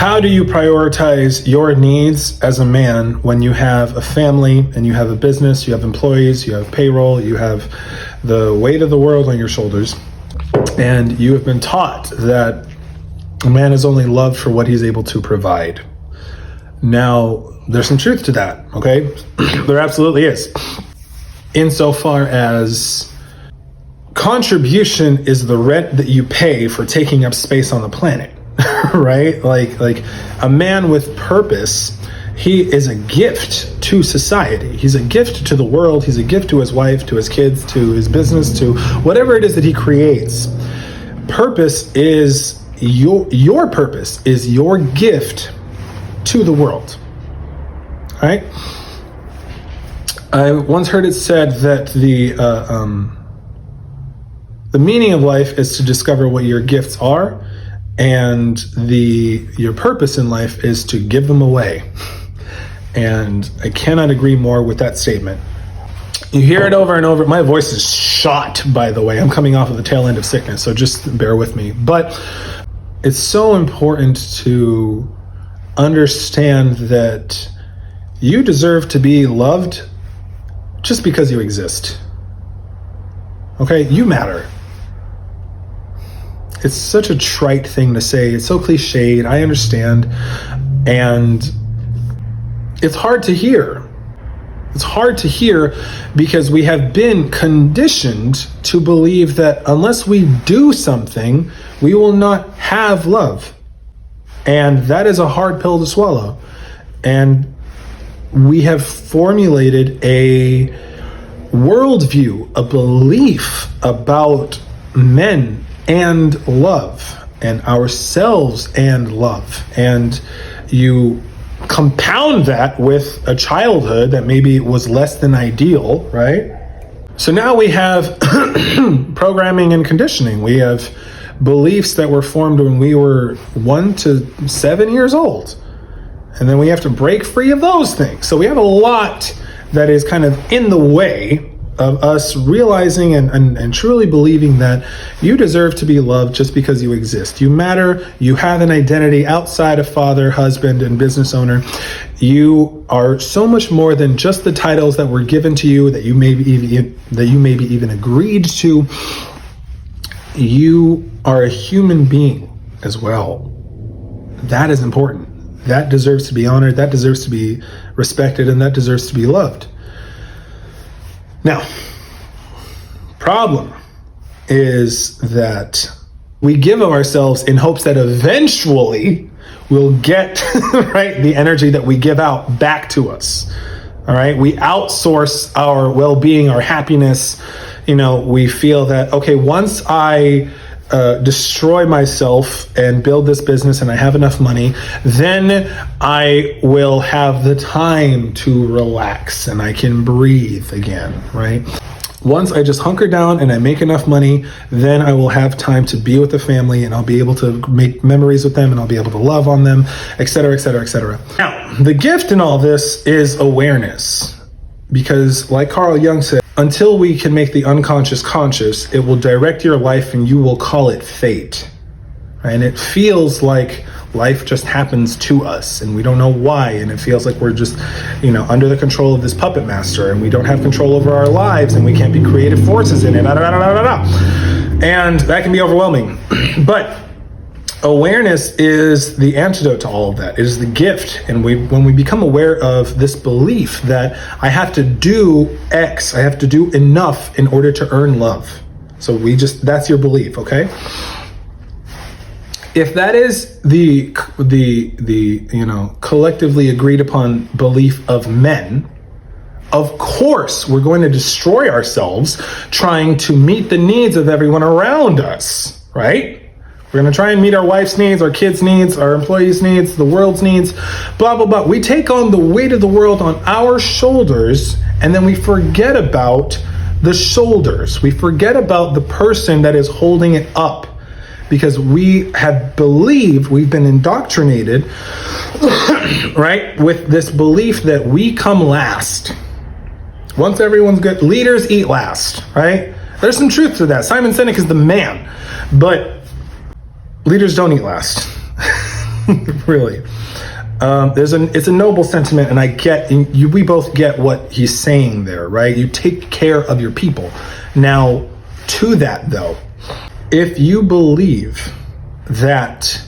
How do you prioritize your needs as a man when you have a family and you have a business, you have employees, you have payroll, you have the weight of the world on your shoulders, and you have been taught that a man is only loved for what he's able to provide? Now, there's some truth to that, okay? There absolutely is. Insofar as contribution is the rent that you pay for taking up space on the planet, right? Like a man with purpose, he is a gift to society. He's a gift to the world. He's a gift to his wife, to his kids, to his business, to whatever it is that he creates. Purpose is your purpose is your gift to the world, right? I once heard it said that the meaning of life is to discover what your gifts are, and your purpose in life is to give them away. And I cannot agree more with that statement. You hear it over and over. My voice is shot, by the way. I'm coming off of the tail end of sickness, so just bear with me. But it's so important to understand that you deserve to be loved just because you exist. Okay? You matter. It's such a trite thing to say. It's so cliched. I understand. And it's hard to hear. It's hard to hear because we have been conditioned to believe that unless we do something, we will not have love. And that is a hard pill to swallow. And we have formulated a worldview, a belief about men and love, and ourselves and love. And you compound that with a childhood that maybe was less than ideal, right? So now we have programming and conditioning. We have beliefs that were formed when we were 1 to 7 years old. And then we have to break free of those things. So we have a lot that is kind of in the way of us realizing and truly believing that you deserve to be loved just because you exist. You matter. You have an identity outside of father, husband, and business owner. You are so much more than just the titles that were given to you, that you maybe even agreed to. You are a human being as well. That is important. That deserves to be honored. That deserves to be respected, and that deserves to be loved. Now, problem is that we give of ourselves in hopes that eventually we'll get right the energy that we give out back to us. All right, we outsource our well-being, our happiness. We feel that, okay, once I destroy myself and build this business and I have enough money, then I will have the time to relax and I can breathe again, right? Once I just hunker down and I make enough money, then I will have time to be with the family and I'll be able to make memories with them and I'll be able to love on them, etc., etc., etc. Now, the gift in all this is awareness, because like Carl Jung said, until we can make the unconscious conscious, it will direct your life and you will call it fate. And it feels like life just happens to us and we don't know why. And it feels like we're just, under the control of this puppet master and we don't have control over our lives and we can't be creative forces in it. And that can be overwhelming. But awareness is the antidote to all of that. It is the gift. And when we become aware of this belief that I have to do X, I have to do enough in order to earn love. So that's your belief, okay? If that is the collectively agreed upon belief of men, of course we're going to destroy ourselves trying to meet the needs of everyone around us, right? We're going to try and meet our wife's needs, our kids' needs, our employees' needs, the world's needs, blah, blah, blah. We take on the weight of the world on our shoulders, and then we forget about the shoulders. We forget about the person that is holding it up, because we have believed, we've been indoctrinated, right, with this belief that we come last. Once everyone's good, leaders eat last, right? There's some truth to that. Simon Sinek is the man, but leaders don't eat last. really. It's a noble sentiment, and we both get what he's saying there, right? You take care of your people. Now, to that though, if you believe that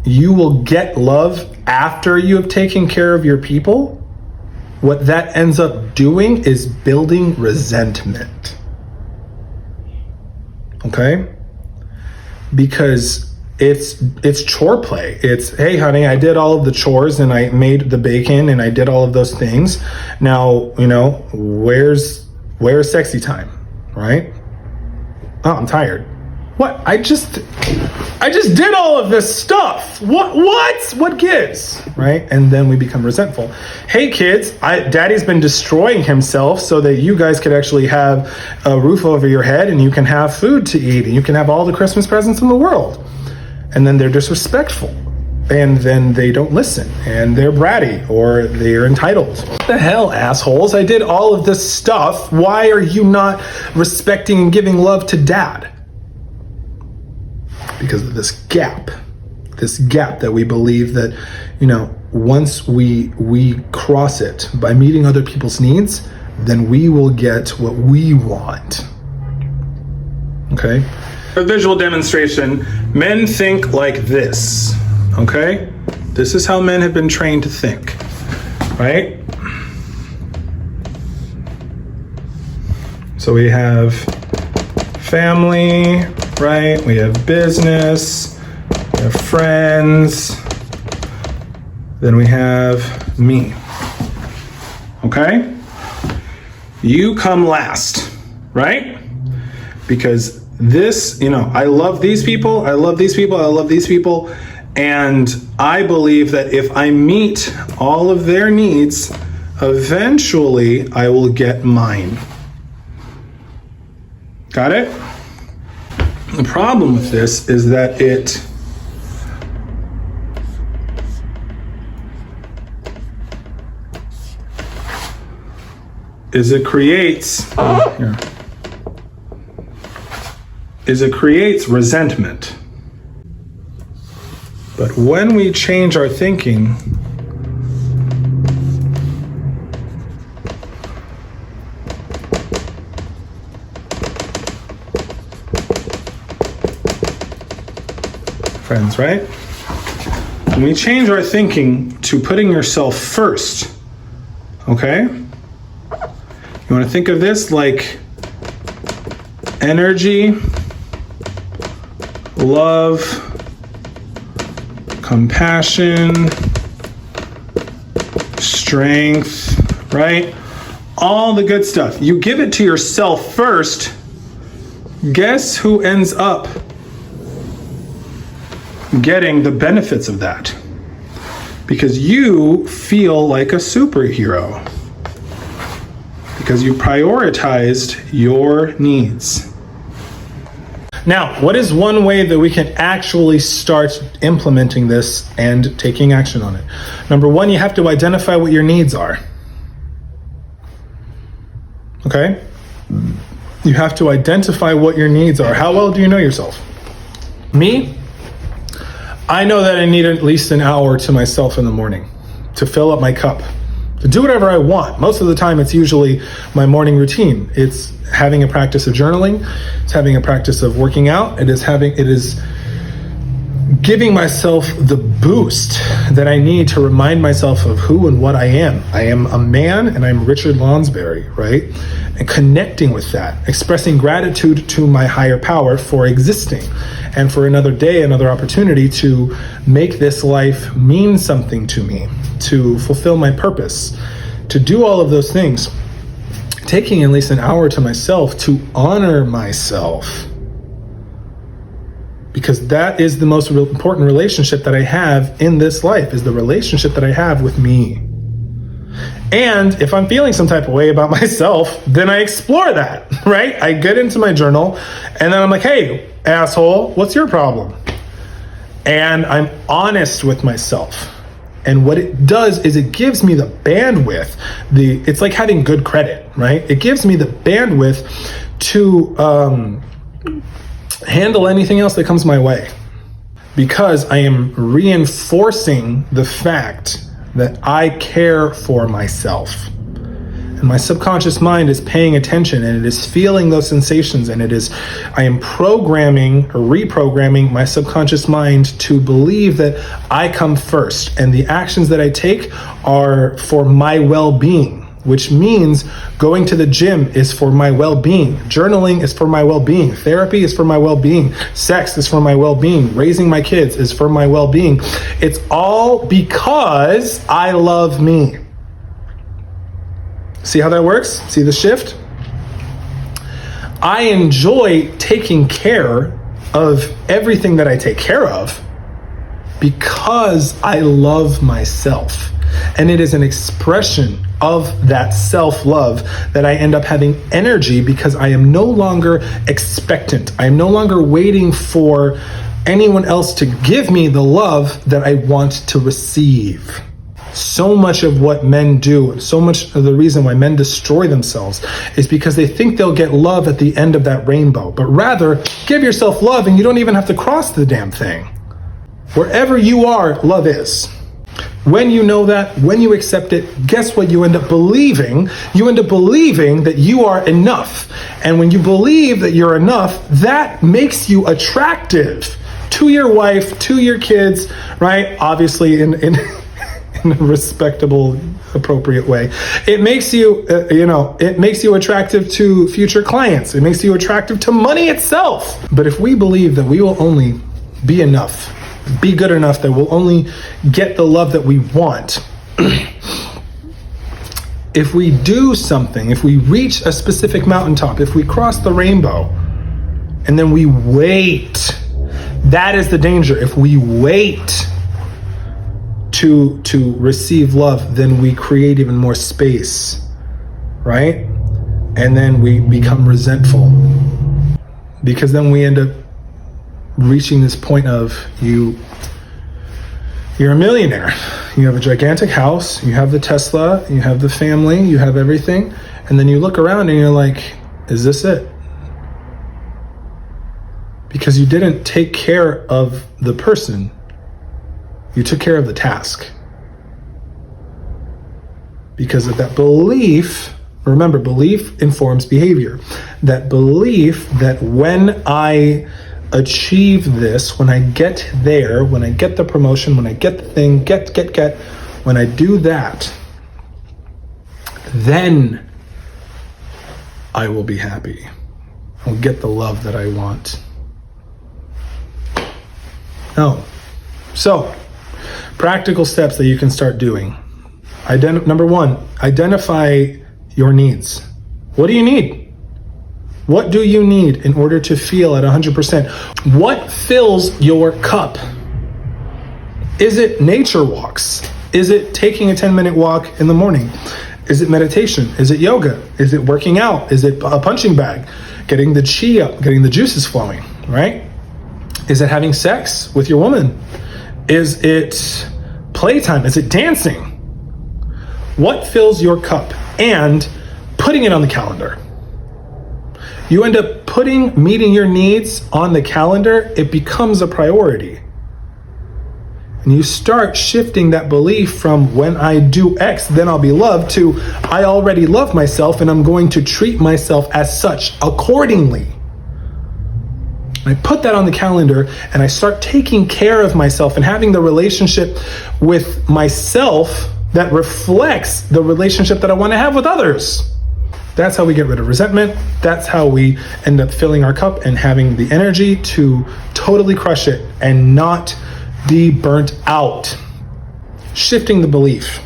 you will get love after you have taken care of your people, what that ends up doing is building resentment. Okay? Because it's chore play. It's, hey honey, I did all of the chores and I made the bacon and I did all of those things. Now, where's sexy time, right? Oh, I'm tired. What? I just did all of this stuff. What gives? Right? And then we become resentful. Hey kids, daddy's been destroying himself so that you guys could actually have a roof over your head and you can have food to eat and you can have all the Christmas presents in the world. And then they're disrespectful. And then they don't listen and they're bratty or they're entitled. What the hell, assholes? I did all of this stuff. Why are you not respecting and giving love to dad? Because of this gap that we believe that, once we cross it by meeting other people's needs, then we will get what we want. Okay? A visual demonstration. Men think like this. Okay? This is how men have been trained to think. Right? So we have family, right? We have business, we have friends, then we have me. Okay? You come last, right? Because this, I love these people, I love these people, I love these people, and I believe that if I meet all of their needs, eventually I will get mine. Got it? The problem with this is that it creates resentment. But when we change our thinking, friends, right? When we change our thinking to putting yourself first, okay? You want to think of this like energy, love, compassion, strength, right? All the good stuff. You give it to yourself first. Guess who ends up getting the benefits of that? Because you feel like a superhero. Because you prioritized your needs. Now, what is one way that we can actually start implementing this and taking action on it? Number one, you have to identify what your needs are. Okay? You have to identify what your needs are. How well do you know yourself? Me? I know that I need at least an hour to myself in the morning to fill up my cup, to do whatever I want. Most of the time, it's usually my morning routine. It's having a practice of journaling. It's having a practice of working out. It is giving myself the boost that I need to remind myself of who and what I am. I am a man and I'm Richard Lonsberry, right? And connecting with that, expressing gratitude to my higher power for existing and for another day, another opportunity to make this life mean something to me, to fulfill my purpose, to do all of those things. Taking at least an hour to myself to honor myself, because that is the most important relationship that I have in this life, is the relationship that I have with me. And if I'm feeling some type of way about myself, then I explore that, right? I get into my journal and then I'm like, hey, asshole, what's your problem? And I'm honest with myself. And what it does is it gives me the bandwidth. It's like having good credit, right? It gives me the bandwidth to handle anything else that comes my way. because I am reinforcing the fact that I care for myself. And my subconscious mind is paying attention, and it is feeling those sensations, and I am programming or reprogramming my subconscious mind to believe that I come first, and the actions that I take are for my well-being, which means going to the gym is for my well-being, journaling is for my well-being, therapy is for my well-being, sex is for my well-being, raising my kids is for my well-being. It's all because I love me. See how that works? See the shift? I enjoy taking care of everything that I take care of because I love myself. And it is an expression of that self-love that I end up having energy because I am no longer expectant. I am no longer waiting for anyone else to give me the love that I want to receive. So much of what men do, so much of the reason why men destroy themselves is because they think they'll get love at the end of that rainbow. But rather, give yourself love and you don't even have to cross the damn thing. Wherever you are, love is. When you know that, when you accept it, guess what you end up believing? You end up believing that you are enough. And when you believe that you're enough, that makes you attractive to your wife, to your kids, right? Obviously in a respectable, appropriate way. It makes you, it makes you attractive to future clients. It makes you attractive to money itself. But if we believe that we will only be enough, be good enough, that we'll only get the love that we want, if we do something, if we reach a specific mountaintop, if we cross the rainbow, and then we wait, that is the danger. If we wait to receive love, then we create even more space, right? And then we become resentful, because then we end up reaching this point of you're a millionaire. You have a gigantic house, you have the Tesla, you have the family, you have everything, and then you look around and you're like, is this it? Because you didn't take care of the person. You took care of the task. Because of that belief, remember, belief informs behavior. That belief that when I achieve this, when I get there, when I get the promotion, when I get the thing, when I do that, then I will be happy. I'll get the love that I want. No. So, practical steps that you can start doing. Number one, identify your needs. What do you need? What do you need in order to feel at 100%? What fills your cup? Is it nature walks? Is it taking a 10-minute walk in the morning? Is it meditation? Is it yoga? Is it working out? Is it a punching bag? Getting the chi up, getting the juices flowing, right? Is it having sex with your woman? Is it playtime? Is it dancing? What fills your cup? And putting it on the calendar. You end up putting meeting your needs on the calendar, it becomes a priority. And you start shifting that belief from when I do X, then I'll be loved, to I already love myself and I'm going to treat myself as such accordingly. I put that on the calendar and I start taking care of myself and having the relationship with myself that reflects the relationship that I want to have with others. That's how we get rid of resentment. That's how we end up filling our cup and having the energy to totally crush it and not be burnt out. Shifting the belief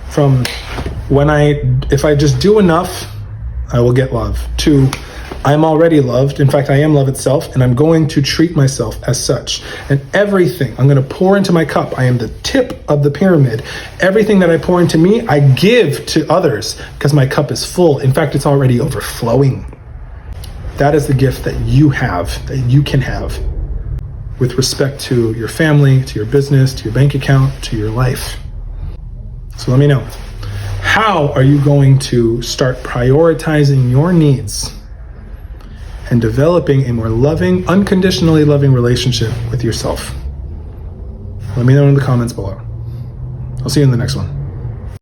from if I just do enough, I will get love, to I'm already loved. In fact, I am love itself, and I'm going to treat myself as such. And everything I'm going to pour into my cup, I am the tip of the pyramid. Everything that I pour into me, I give to others because my cup is full. In fact, it's already overflowing. That is the gift that you have, that you can have with respect to your family, to your business, to your bank account, to your life. So let me know. How are you going to start prioritizing your needs and developing a more loving, unconditionally loving relationship with yourself? Let me know in the comments below. I'll see you in the next one.